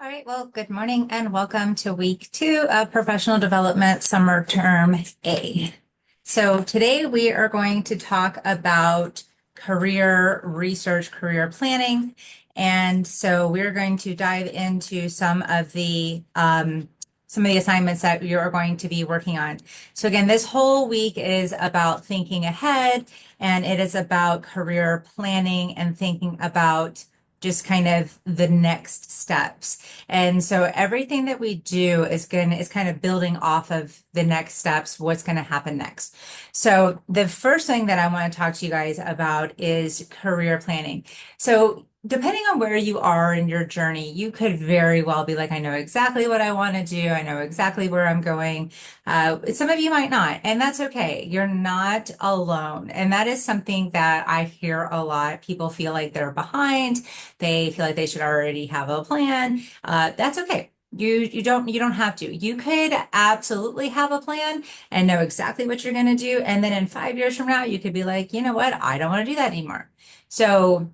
All right, well, good morning and welcome to week 2 of Professional Development Summer Term A. So today we are going to talk about career research, career planning. And so we're going to dive into some of the assignments that you are going to be working on. So again, this whole week is about thinking ahead, and it is about career planning and thinking about just kind of the next steps. And so everything that we do is kind of building off of the next steps, what's going to happen next. So the first thing that I want to talk to you guys about is career planning. So depending on where you are in your journey, you could very well be like, I know exactly what I want to do. I know exactly where I'm going. Some of you might not, and that's okay. You're not alone. And that is something that I hear a lot. People feel like they're behind. They feel like they should already have a plan. That's okay. You don't have to. You could absolutely have a plan and know exactly what you're going to do. And then in 5 years from now, you could be like, you know what? I don't want to do that anymore. So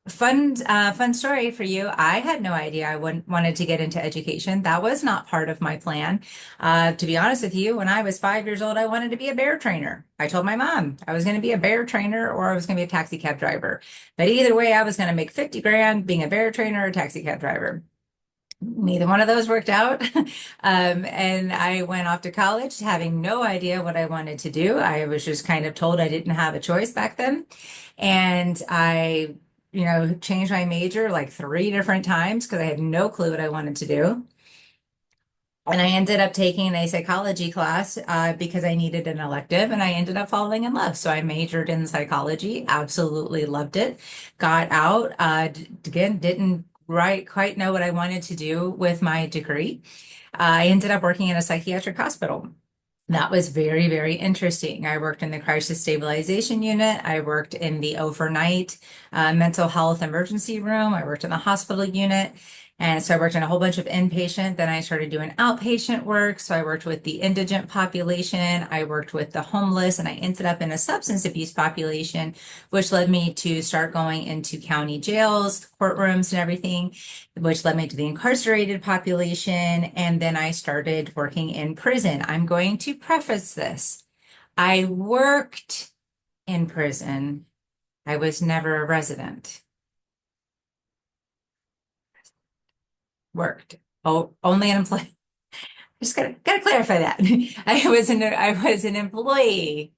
fun story for you. I had no idea I wanted to get into education. That was not part of my plan. To be honest with you, when I was 5 years old, I wanted to be a bear trainer. I told my mom I was going to be a bear trainer or I was going to be a taxi cab driver. But either way, I was going to make 50 grand being a bear trainer or a taxi cab driver. Neither one of those worked out. And I went off to college having no idea what I wanted to do. I was just kind of told I didn't have a choice back then. And I changed my major like 3 different times because I had no clue what I wanted to do. And I ended up taking a psychology class because I needed an elective, and I ended up falling in love. So I majored in psychology, absolutely loved it. Got out, again, didn't quite know what I wanted to do with my degree. I ended up working in a psychiatric hospital. That was very, very interesting. I worked in the crisis stabilization unit. I worked in the overnight mental health emergency room. I worked in the hospital unit. And so I worked in a whole bunch of inpatient. Then I started doing outpatient work. So I worked with the indigent population. I worked with the homeless, and I ended up in a substance abuse population, which led me to start going into county jails, courtrooms, and everything, which led me to the incarcerated population. And then I started working in prison. I'm going to preface this. I worked in prison. I was never a resident. Worked. Oh, only an employee. Just gotta clarify that. I was an employee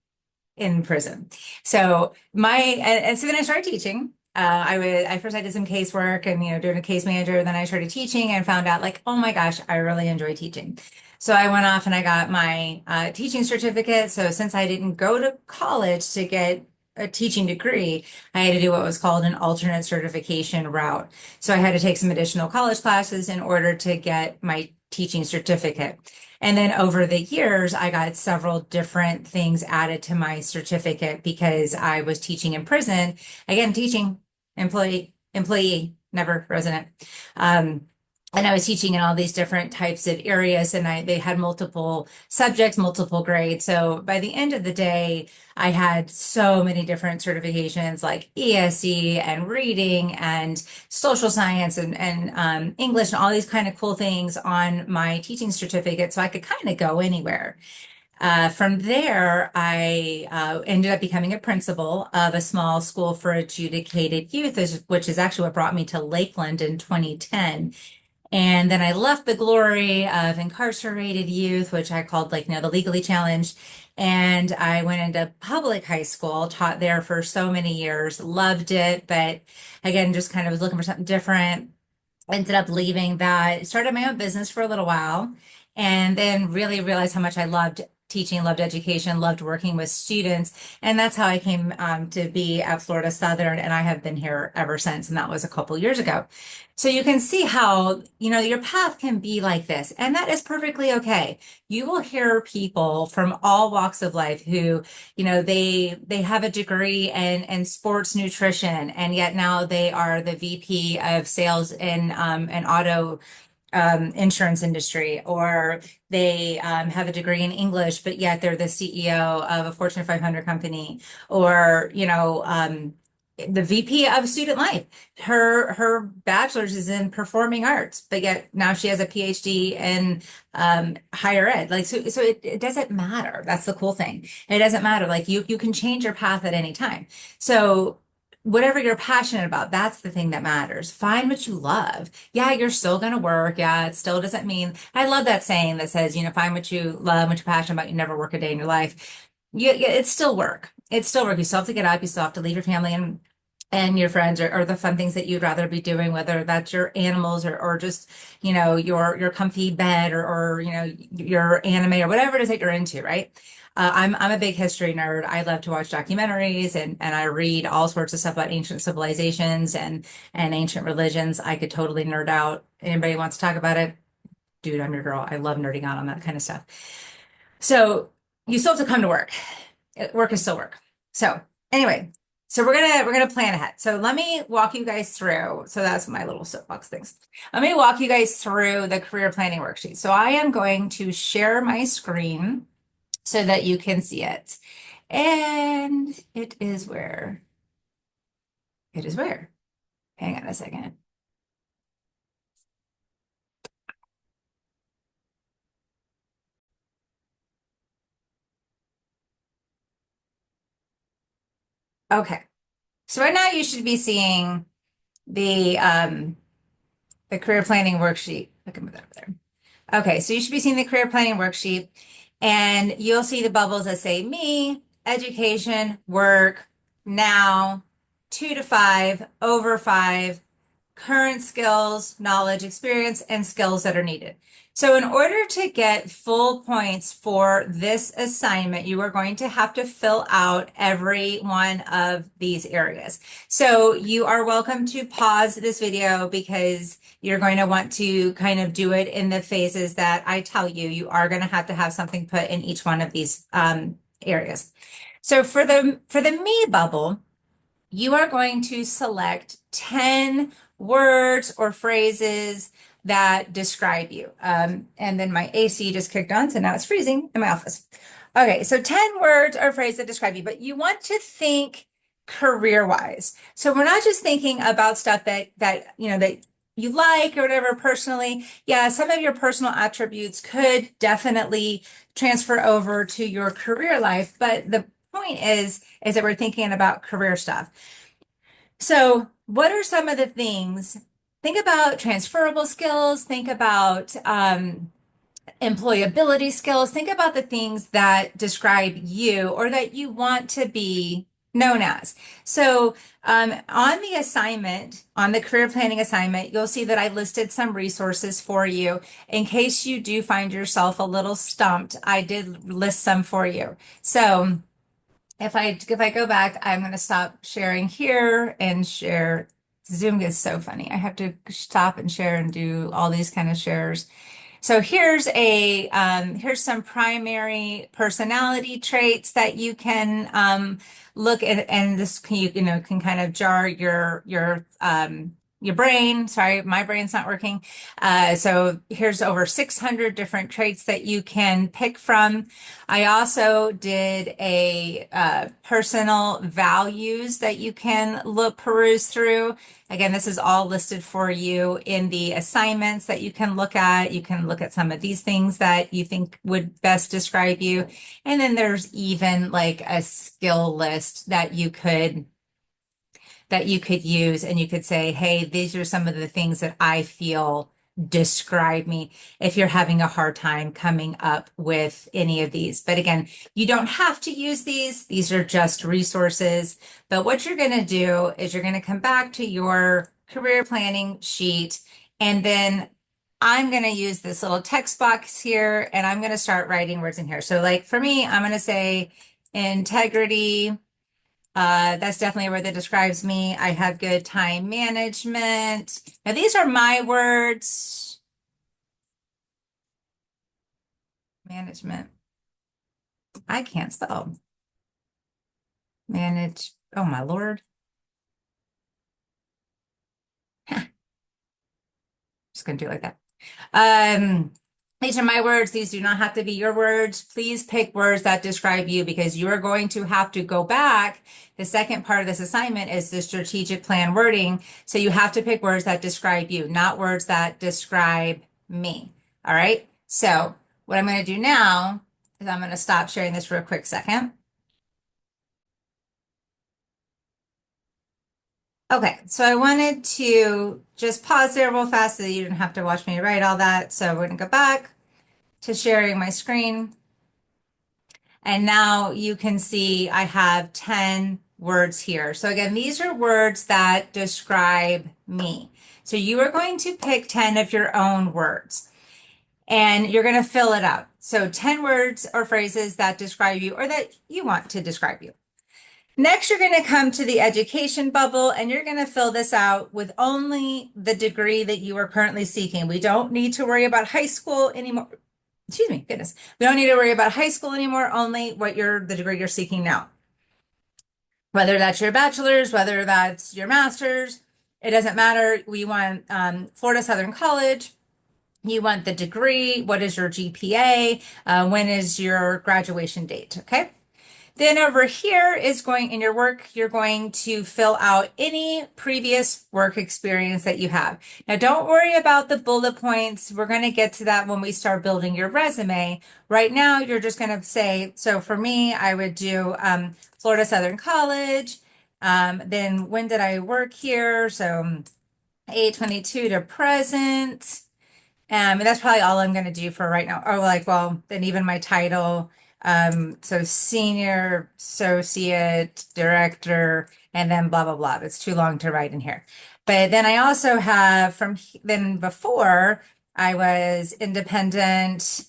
in prison. So and so then I started teaching. I first I did some casework and doing a case manager. Then I started teaching and found out like, oh my gosh, I really enjoy teaching. So I went off and I got my teaching certificate. So since I didn't go to college to get a teaching degree, I had to do what was called an alternate certification route. So I had to take some additional college classes in order to get my teaching certificate. And then over the years, I got several different things added to my certificate because I was teaching in prison. Again, teaching, employee, never resident. And I was teaching in all these different types of areas, and they had multiple subjects, multiple grades. So by the end of the day, I had so many different certifications like ESE and reading and social science and English and all these kind of cool things on my teaching certificate, so I could kind of go anywhere. From there, I ended up becoming a principal of a small school for adjudicated youth, which is actually what brought me to Lakeland in 2010. And then I left the glory of incarcerated youth, which I called the legally challenged. And I went into public high school, taught there for so many years, loved it, but again, just kind of was looking for something different. Ended up leaving that, started my own business for a little while, and then really realized how much I loved teaching, loved education, loved working with students. And that's how I came to be at Florida Southern, and I have been here ever since. And that was a couple years ago. So you can see how, your path can be like this, and that is perfectly okay. You will hear people from all walks of life who, they have a degree in sports nutrition, and yet now they are the VP of sales in an auto insurance industry, or they have a degree in English, but yet they're the CEO of a Fortune 500 company, or the VP of student life. Her bachelor's is in performing arts, but yet now she has a PhD in higher ed. Like so it doesn't matter. That's the cool thing. It doesn't matter. Like you can change your path at any time. So whatever you're passionate about, that's the thing that matters. Find what you love. Yeah, you're still gonna work. Yeah, it still doesn't mean I love that saying that says, find what you love, what you're passionate about, you never work a day in your life. Yeah, it's still work. It's still work. You still have to get up, you still have to leave your family and your friends or the fun things that you'd rather be doing, whether that's your animals or just, your comfy bed or your anime or whatever it is that you're into, right? I'm a big history nerd. I love to watch documentaries and I read all sorts of stuff about ancient civilizations and ancient religions. I could totally nerd out. Anybody wants to talk about it? Dude, I'm your girl. I love nerding out on that kind of stuff. So you still have to come to work. Work is still work. So anyway, so we're gonna plan ahead. So let me walk you guys through. So that's my little soapbox things. Let me walk you guys through the career planning worksheet. So I am going to share my screen so that you can see it. And it is where? It is where? Hang on a second. Okay. So right now you should be seeing the career planning worksheet. I can move that over there. Okay, so you should be seeing the career planning worksheet and you'll see the bubbles that say me, education, work, now, 2 to 5, over 5, current skills, knowledge, experience, and skills that are needed. So in order to get full points for this assignment, you are going to have to fill out every one of these areas. So you are welcome to pause this video because you're going to want to kind of do it in the phases that I tell you. You are going to have something put in each one of these areas. So for the me bubble, you are going to select 10 words or phrases that describe you. And then my AC just kicked on, so now it's freezing in my office. Okay, so 10 words or phrases that describe you, but you want to think career-wise. So we're not just thinking about stuff that you like or whatever personally. Yeah, some of your personal attributes could definitely transfer over to your career life, but the point is that we're thinking about career stuff. So, what are some of the things? Think about transferable skills, think about employability skills, think about the things that describe you or that you want to be known as. So, on the assignment, on the career planning assignment, you'll see that I listed some resources for you. In case you do find yourself a little stumped, I did list some for you. So, if I go back, I'm going to stop sharing here and share. Zoom is so funny. I have to stop and share and do all these kind of shares. So here's some primary personality traits that you can look at, and this can, can kind of jar your brain. Sorry, my brain's not working. So here's over 600 different traits that you can pick from. I also did a personal values that you can peruse through. Again, this is all listed for you in the assignments that you can look at. You can look at some of these things that you think would best describe you. And then there's even like a skill list that you could use and you could say, hey, these are some of the things that I feel describe me if you're having a hard time coming up with any of these. But again, you don't have to use these. These are just resources. But what you're going to do is you're going to come back to your career planning sheet, and then I'm going to use this little text box here and I'm going to start writing words in here. So like for me, I'm going to say integrity. That's definitely a word that describes me. I have good time management. Now, these are my words. Management. I can't spell. Manage. Oh, my Lord. Just going to do it like that. These are my words. These do not have to be your words. Please pick words that describe you because you are going to have to go back. The second part of this assignment is the strategic plan wording. So you have to pick words that describe you, not words that describe me. All right. So what I'm going to do now is I'm going to stop sharing this for a quick second. Okay, so I wanted to just pause there real fast so that you didn't have to watch me write all that. So we're going to go back to sharing my screen. And now you can see I have 10 words here. So again, these are words that describe me. So you are going to pick 10 of your own words and you're going to fill it out. So 10 words or phrases that describe you or that you want to describe you. Next, you're going to come to the education bubble and you're going to fill this out with only the degree that you are currently seeking. We don't need to worry about high school anymore. Excuse me, goodness. We don't need to worry about high school anymore, only the degree you're seeking now. Whether that's your bachelor's, whether that's your master's, it doesn't matter. We want Florida Southern College. You want the degree. What is your GPA? When is your graduation date? Okay. Then over here is going in your work, you're going to fill out any previous work experience that you have. Now, don't worry about the bullet points. We're going to get to that when we start building your resume. Right now, you're just going to say, so for me, I would do Florida Southern College. Then when did I work here? So 8/22 to present. And that's probably all I'm going to do for right now. Oh, like, well, then even my title. So senior, associate, director, and then blah, blah, blah. It's too long to write in here. But then I also have then before I was independent,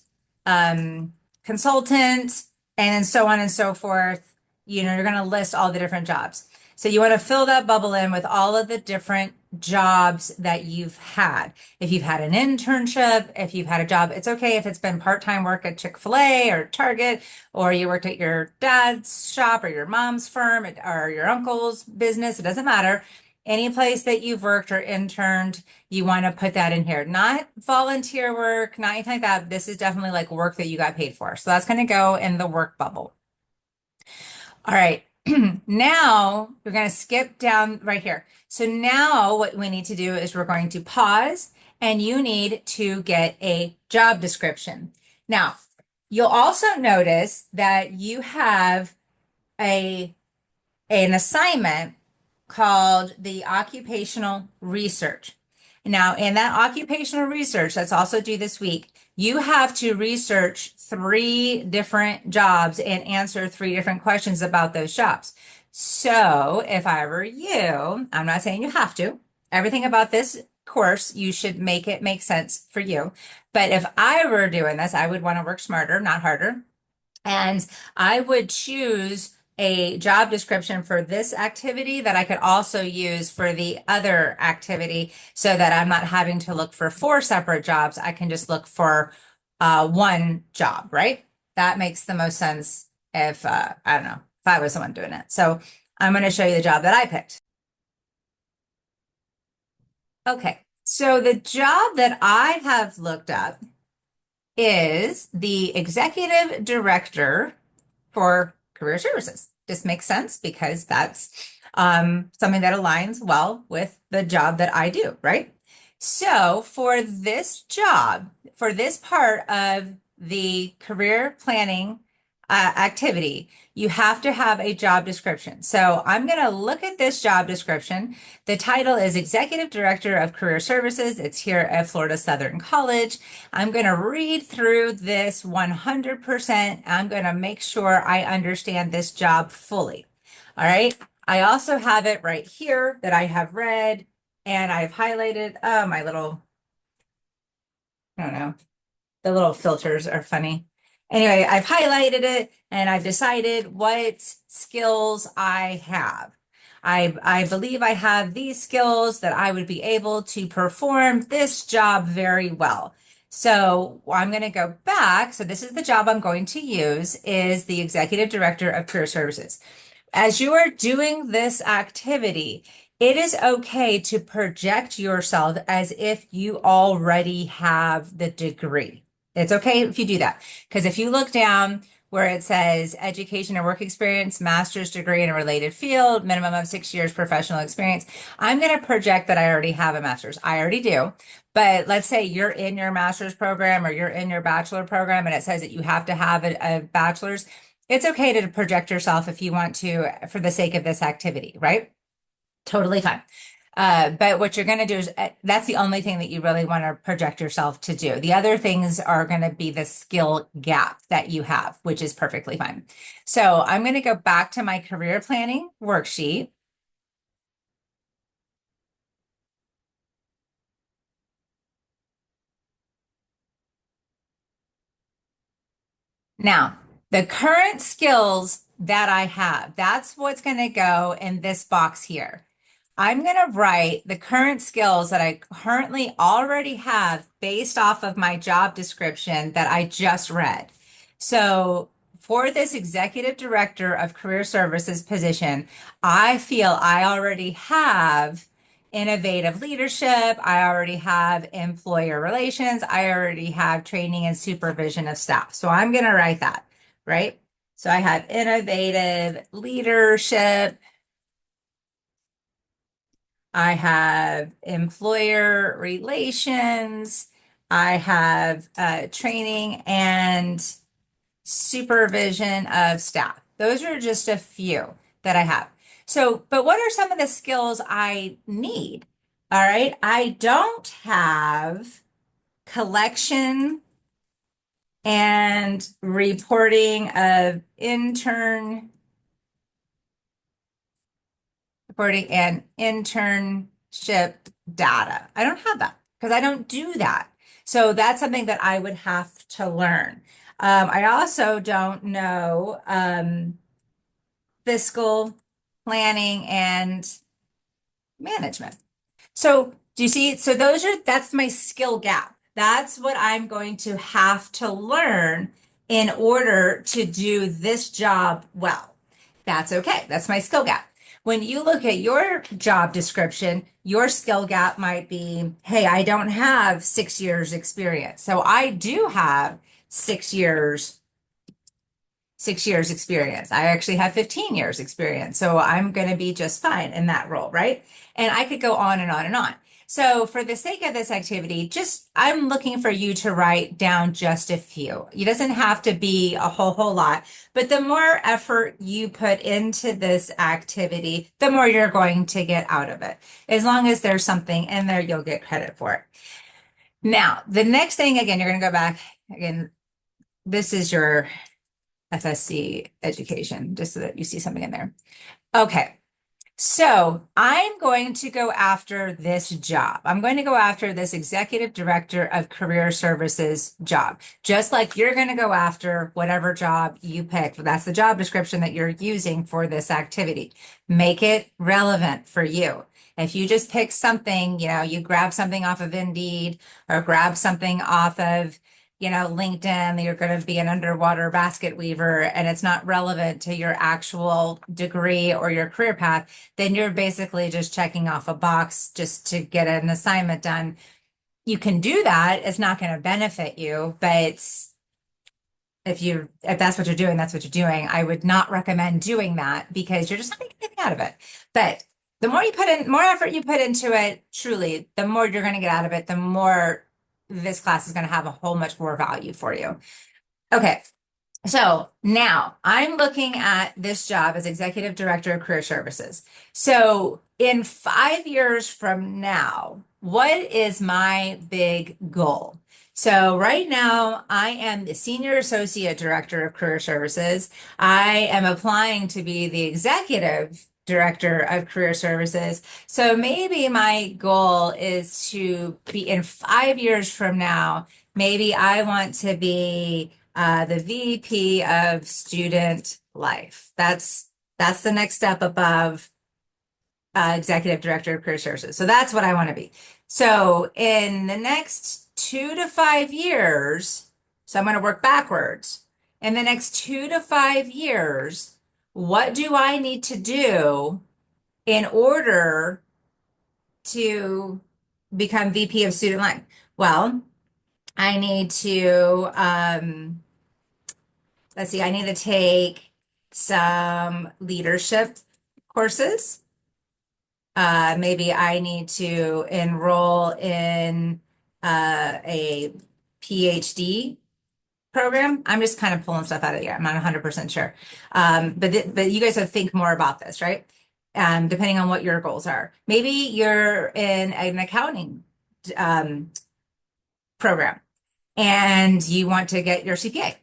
consultant, and then so on and so forth. You know, you're going to list all the different jobs. So you want to fill that bubble in with all of the different jobs that you've had. If you've had an internship, if you've had a job, it's okay if it's been part-time work at Chick-fil-A or Target, or you worked at your dad's shop or your mom's firm or your uncle's business. It doesn't matter. Any place that you've worked or interned, you want to put that in here. Not volunteer work, not anything like that. This is definitely like work that you got paid for. So that's going to go in the work bubble. All right. Now we're going to skip down right here. So now what we need to do is we're going to pause and you need to get a job description. Now, you'll also notice that you have an assignment called the occupational research. Now, in that occupational research that's also due this week, you have to research 3 different jobs and answer 3 different questions about those jobs. So if I were you, I'm not saying you have to. Everything about this course, you should make it make sense for you. But if I were doing this, I would want to work smarter, not harder. And I would choose a job description for this activity that I could also use for the other activity so that I'm not having to look for 4 separate jobs. I can just look for 1 job, right? That makes the most sense if, I don't know, if I was someone doing it. So I'm going to show you the job that I picked. Okay, so the job that I have looked up is the executive director for career services. This makes sense because that's something that aligns well with the job that I do, right? So for this job, for this part of the career planning activity, you have to have a job description. So I'm going to look at this job description. The title is Executive Director of Career Services. It's here at Florida Southern College. I'm going to read through this 100%. I'm going to make sure I understand this job fully. All right. I also have it right here that I have read and I've highlighted. Oh, my little, I don't know, the little filters are funny. Anyway, I've highlighted it and I've decided what skills I have. I believe I have these skills that I would be able to perform this job very well. So I'm going to go back. So this is the job I'm going to use is the Executive Director of Career Services. As you are doing this activity, it is okay to project yourself as if you already have the degree. It's okay if you do that. Because if you look down where it says education and work experience, master's degree in a related field, minimum of 6 years professional experience, I'm going to project that I already have a master's. I already do. But let's say you're in your master's program or you're in your bachelor program and it says that you have to have a bachelor's. It's okay to project yourself if you want to for the sake of this activity, right? Totally fine. But what you're going to do is that's the only thing that you really want to project yourself to do. The other things are going to be the skill gap that you have, which is perfectly fine. So I'm going to go back to my career planning worksheet. Now, the current skills that I have, that's what's going to go in this box here. I'm going to write the current skills that I currently already have based off of my job description that I just read. So for this executive director of career services position, I feel I already have innovative leadership. I already have employer relations. I already have training and supervision of staff. So I'm going to write that, right? So I have innovative leadership. I have employer relations. I have training and supervision of staff. Those are just a few that I have. So, but what are some of the skills I need? All right. I don't have collection and reporting of reporting and internship data. I don't have that because I don't do that. So that's something that I would have to learn. I also don't know fiscal planning and management. So do you see? So that's my skill gap. That's what I'm going to have to learn in order to do this job well. That's okay. That's my skill gap. When you look at your job description, your skill gap might be, hey, I don't have 6 years experience. So I do have 6 years 6 years experience. I actually have 15 years experience. So I'm going to be just fine in that role, right? And I could go on and on and on. So for the sake of this activity, just I'm looking for you to write down just a few. It doesn't have to be a whole lot, but the more effort you put into this activity, the more you're going to get out of it. As long as there's something in there, you'll get credit for it. Now, the next thing, again, you're going to go back again. This is your FSC education, just so that you see something in there. Okay. So I'm going to go after this job. I'm going to go after this executive director of career services job, just like you're going to go after whatever job you pick. That's the job description that you're using for this activity. Make it relevant for you. If you just pick something, you grab something off of Indeed or grab something off of LinkedIn, you're going to be an underwater basket weaver and it's not relevant to your actual degree or your career path, then you're basically just checking off a box just to get an assignment done. You can do that. It's not going to benefit you, but if that's what you're doing, that's what you're doing. I would not recommend doing that because you're just not going to get anything out of it. But the more you put in, more effort you put into it, truly, the more you're going to get out of it, the more this class is going to have a whole much more value for you. Okay. So now I'm looking at this job as executive director of career services. So in 5 years from now, what is my big goal? So right now I am the senior associate director of career services. I am applying to be the executive director of career services. So maybe my goal is to be in 5 years from now, maybe I want to be the VP of student life. That's the next step above executive director of career services. So that's what I want to be. So in the next 2 to 5 years, so I'm going to work backwards. In the next 2 to 5 years, what do I need to do in order to become VP of student life? Well, I need to, let's see, I need to take some leadership courses. Maybe I need to enroll in a PhD program. I'm just kind of pulling stuff out of the air. I'm not 100% sure. But you guys have to think more about this, right? Depending on what your goals are. Maybe you're in an accounting um, program and you want to get your CPA.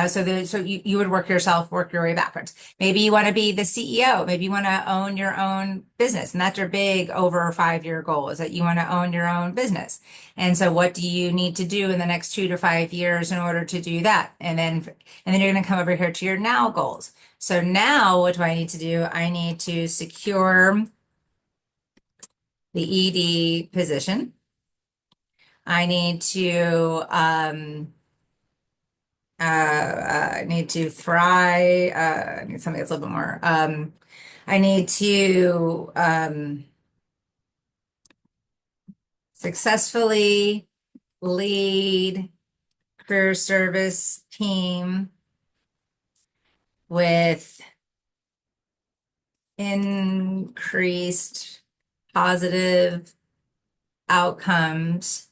So you would work your way backwards. Maybe you want to be the CEO. Maybe you want to own your own business. And that's your big over 5 year goal is that you want to own your own business. And so what do you need to do in the next 2 to 5 years in order to do that? And then you're going to come over here to your now goals. So now what do I need to do? I need to secure the ED position. I need to, I need to thrive. I need something that's a little bit more. I need to successfully lead career service team with increased positive outcomes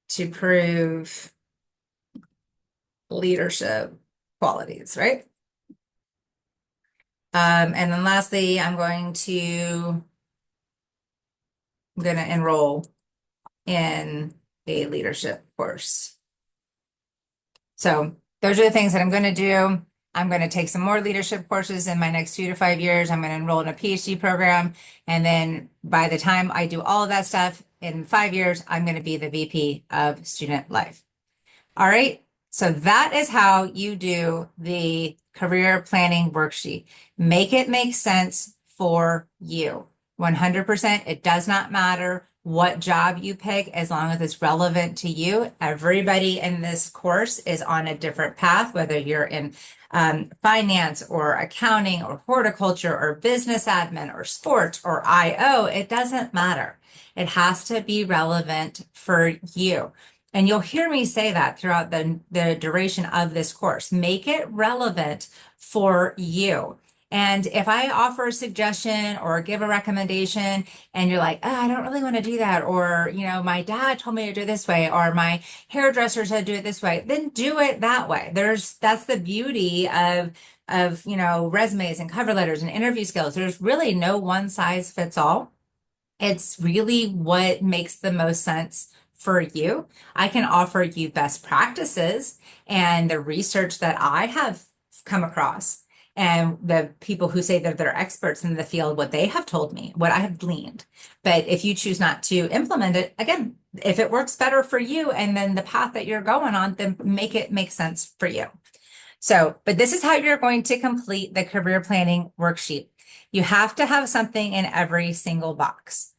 to prove leadership qualities, right? And then lastly, I'm going to enroll in a leadership course. So those are the things that I'm going to do. I'm going to take some more leadership courses in my next 2 to 5 years. I'm going to enroll in a PhD program. And then by the time I do all of that stuff in 5 years, I'm going to be the VP of Student Life. All right. So that is how you do the career planning worksheet. Make it make sense for you. 100%. It does not matter what job you pick as long as it's relevant to you. Everybody in this course is on a different path, whether you're in finance or accounting or horticulture or business admin or sports or IO. It doesn't matter. It has to be relevant for you. And you'll hear me say that throughout the duration of this course. Make it relevant for you. And if I offer a suggestion or give a recommendation and you're like, oh, I don't really want to do that, or, my dad told me to do it this way, or my hairdresser said do it this way, then do it that way. That's the beauty of resumes and cover letters and interview skills. There's really no one size fits all. It's really what makes the most sense for you. I can offer you best practices and the research that I have come across and the people who say that they're experts in the field, what they have told me, what I have gleaned. But if you choose not to implement it, again, if it works better for you and then the path that you're going on, then make it make sense for you. So, but this is how you're going to complete the career planning worksheet. You have to have something in every single box.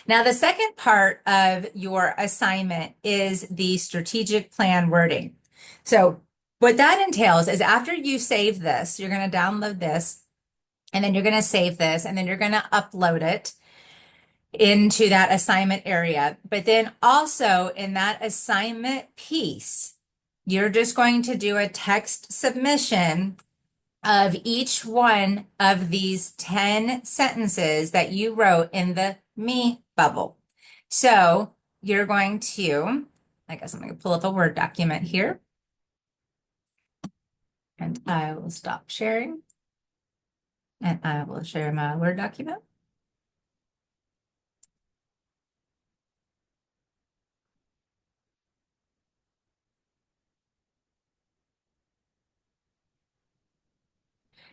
Now, the second part of your assignment is the strategic plan wording. So what that entails is after you save this, you're going to download this, and then you're going to save this, and then you're going to upload it into that assignment area. But then also in that assignment piece, you're just going to do a text submission of each one of these 10 sentences that you wrote in the me bubble. So you're going to, I guess I'm going to pull up a Word document here. And I will stop sharing. And I will share my Word document.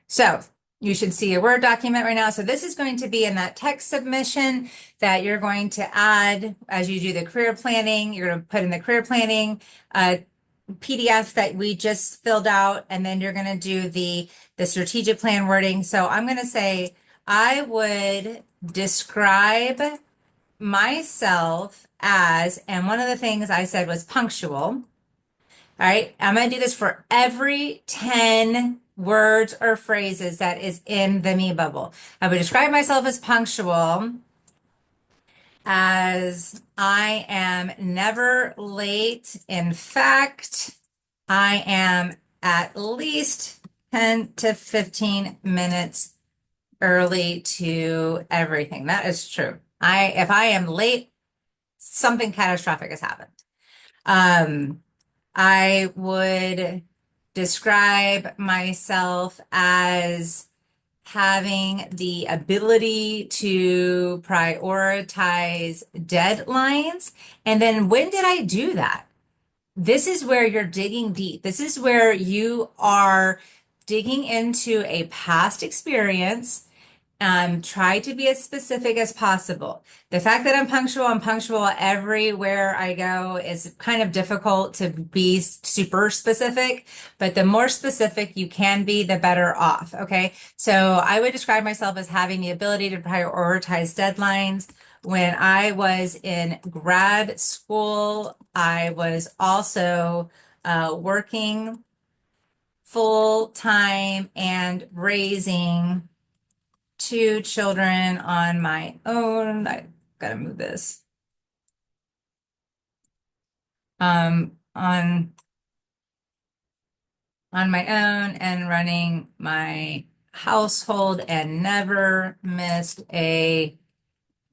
So you should see a Word document right now. So this is going to be in that text submission that you're going to add as you do the career planning. You're going to put in the career planning PDF that we just filled out, and then you're going to do the strategic plan wording. So I'm going to say, I would describe myself as, and one of the things I said was punctual. All right, I'm going to do this for every 10 words or phrases that is in the me bubble. I would describe myself as punctual as I am never late. In fact, I am at least 10 to 15 minutes early to everything. That is true. If I am late, something catastrophic has happened. Um, I would describe myself as having the ability to prioritize deadlines. And then when did I do that? This is where you're digging deep. This is where you are digging into a past experience. Try to be as specific as possible. The fact that I'm punctual everywhere I go is kind of difficult to be super specific, but the more specific you can be, the better off. Okay. So I would describe myself as having the ability to prioritize deadlines. When I was in grad school, I was also working full time and raising two children on my own. I gotta move this. On my own and running my household and never missed a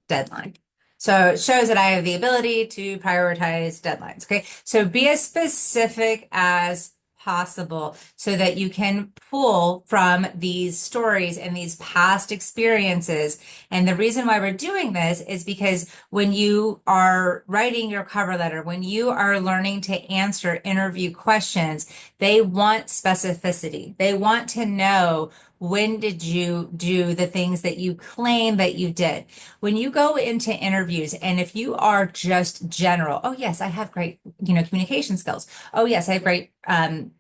deadline. So it shows that I have the ability to prioritize deadlines. Okay. So be as specific as possible so that you can pull from these stories and these past experiences. And the reason why we're doing this is because when you are writing your cover letter, when you are learning to answer interview questions, they want specificity. They want to know, when did you do the things that you claim that you did? When you go into interviews, and if you are just general, oh yes, I have great, communication skills. Oh yes, I have great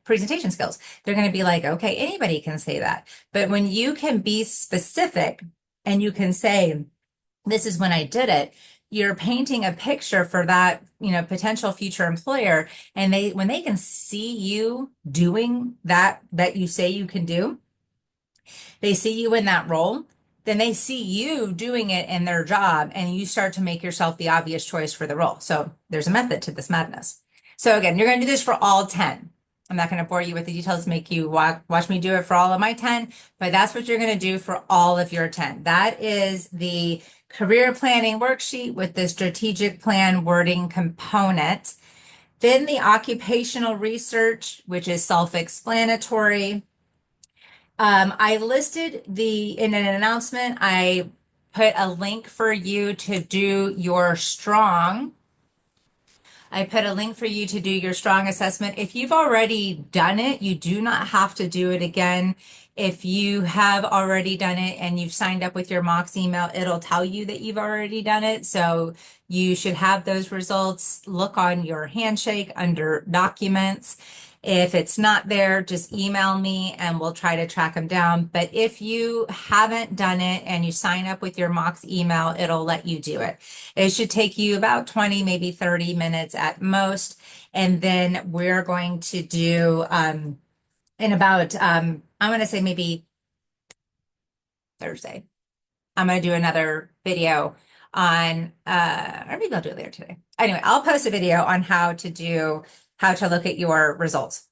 presentation skills. They're going to be like, okay, anybody can say that. But when you can be specific and you can say, this is when I did it, you're painting a picture for that, potential future employer. And when they can see you doing that you say you can do, they see you in that role, then they see you doing it in their job and you start to make yourself the obvious choice for the role. So there's a method to this madness. So again, you're going to do this for all 10. I'm not going to bore you with the details, make you watch me do it for all of my 10, but that's what you're going to do for all of your 10. That is the career planning worksheet with the strategic plan wording component. Then the occupational research, which is self-explanatory. I listed in an announcement, I put a link for you to do your strong. I put a link for you to do your strong assessment. If you've already done it, you do not have to do it again. If you have already done it and you've signed up with your Mox email, it'll tell you that you've already done it. So you should have those results. Look on your handshake under documents. If it's not there, just email me and we'll try to track them down. But if you haven't done it and you sign up with your Mox email, it'll let you do it. It should take you about 20, maybe 30 minutes at most. And then we're going to do in about, I'm going to say maybe Thursday. I'm going to do another video on, or maybe I'll do it later today. Anyway, I'll post a video on how to look at your results.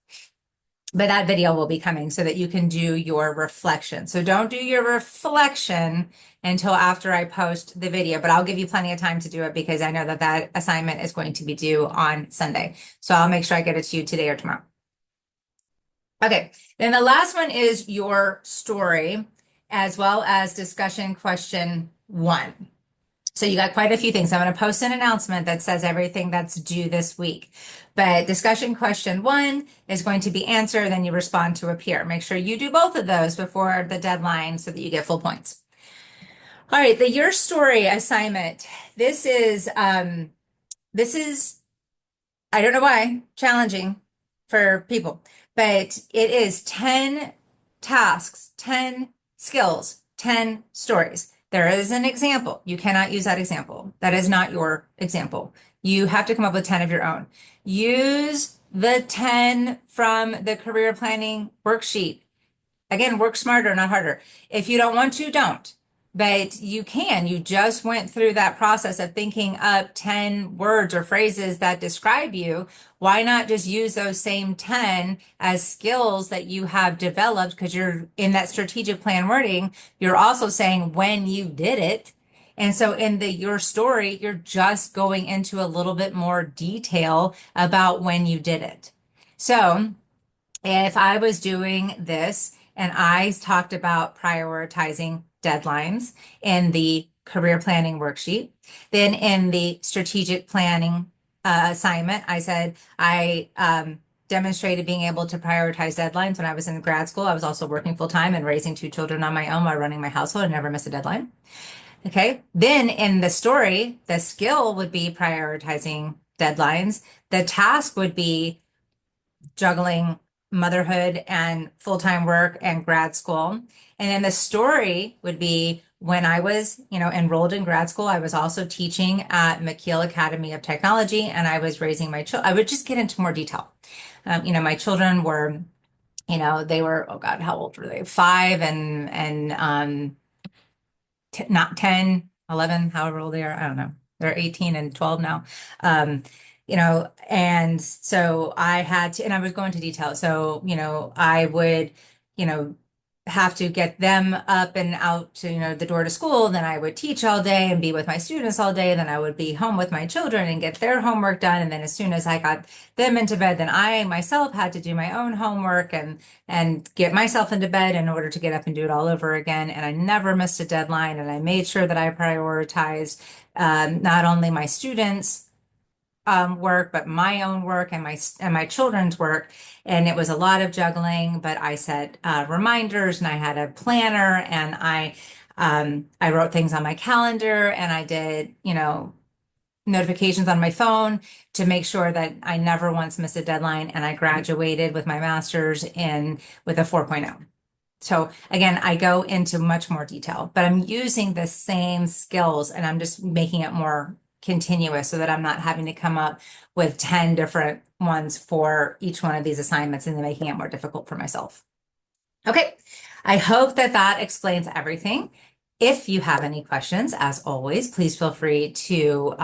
But that video will be coming so that you can do your reflection. So don't do your reflection until after I post the video, but I'll give you plenty of time to do it because I know that that assignment is going to be due on Sunday. So I'll make sure I get it to you today or tomorrow. Okay, then the last one is your story as well as discussion question 1. So you got quite a few things. I'm going to post an announcement that says everything that's due this week. But discussion question 1 is going to be answer, then you respond to a peer. Make sure you do both of those before the deadline so that you get full points. All right, the your story assignment. This is I don't know why, challenging for people, but it is 10 tasks, 10 skills, 10 stories. There is an example. You cannot use that example. That is not your example. You have to come up with 10 of your own. Use the 10 from the career planning worksheet. Again, work smarter, not harder. If you don't want to, don't. But you just went through that process of thinking up 10 words or phrases that describe you. Why not just use those same 10 as skills that you have developed? Because you're in that strategic plan wording, you're also saying when you did it. And so in your story, you're just going into a little bit more detail about when you did it. So if I was doing this and I talked about prioritizing deadlines in the career planning worksheet, then in the strategic planning assignment, I said I demonstrated being able to prioritize deadlines when I was in grad school. I was also working full time and raising two children on my own while running my household and never missed a deadline. Okay. Then in the story, the skill would be prioritizing deadlines. The task would be juggling motherhood and full-time work and grad school. And then the story would be when I was, enrolled in grad school, I was also teaching at McKeel Academy of Technology and I was raising my children. I would just get into more detail. My children were, they were, oh God, how old were they? 5 and not 10, 11, however old they are. I don't know. They're 18 and 12 now. Um, and so I had to, and I was going to detail. So, I would, you know, have to get them up and out to, the door to school. Then I would teach all day and be with my students all day. Then I would be home with my children and get their homework done. And then as soon as I got them into bed, then I myself had to do my own homework and get myself into bed in order to get up and do it all over again. And I never missed a deadline. And I made sure that I prioritized not only my students' work, but my own work and my children's work. And it was a lot of juggling, but I set reminders and I had a planner and I wrote things on my calendar and I did, notifications on my phone to make sure that I never once missed a deadline. And I graduated with my master's in with a 4.0. So again, I go into much more detail, but I'm using the same skills and I'm just making it more continuous so that I'm not having to come up with 10 different ones for each one of these assignments and then making it more difficult for myself. Okay, I hope that that explains everything. If you have any questions, as always, please feel free to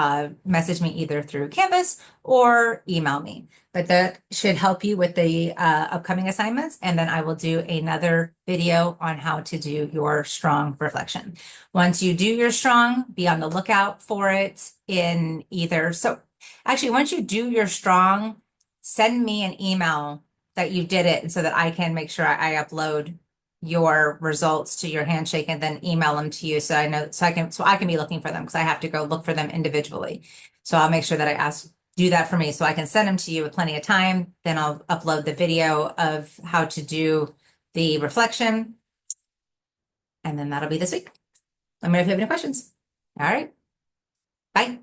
message me either through Canvas or email me. But that should help you with the upcoming assignments. And then I will do another video on how to do your strong reflection. Once you do your strong, be on the lookout for it in either. So actually, once you do your strong, send me an email that you did it and so that I can make sure I upload your results to your handshake and then email them to you so I know so I can be looking for them because I have to go look for them individually. So I'll make sure that I do that for me so I can send them to you with plenty of time. Then I'll upload the video of how to do the reflection. And then that'll be this week. Let me know if you have any questions. All right. Bye.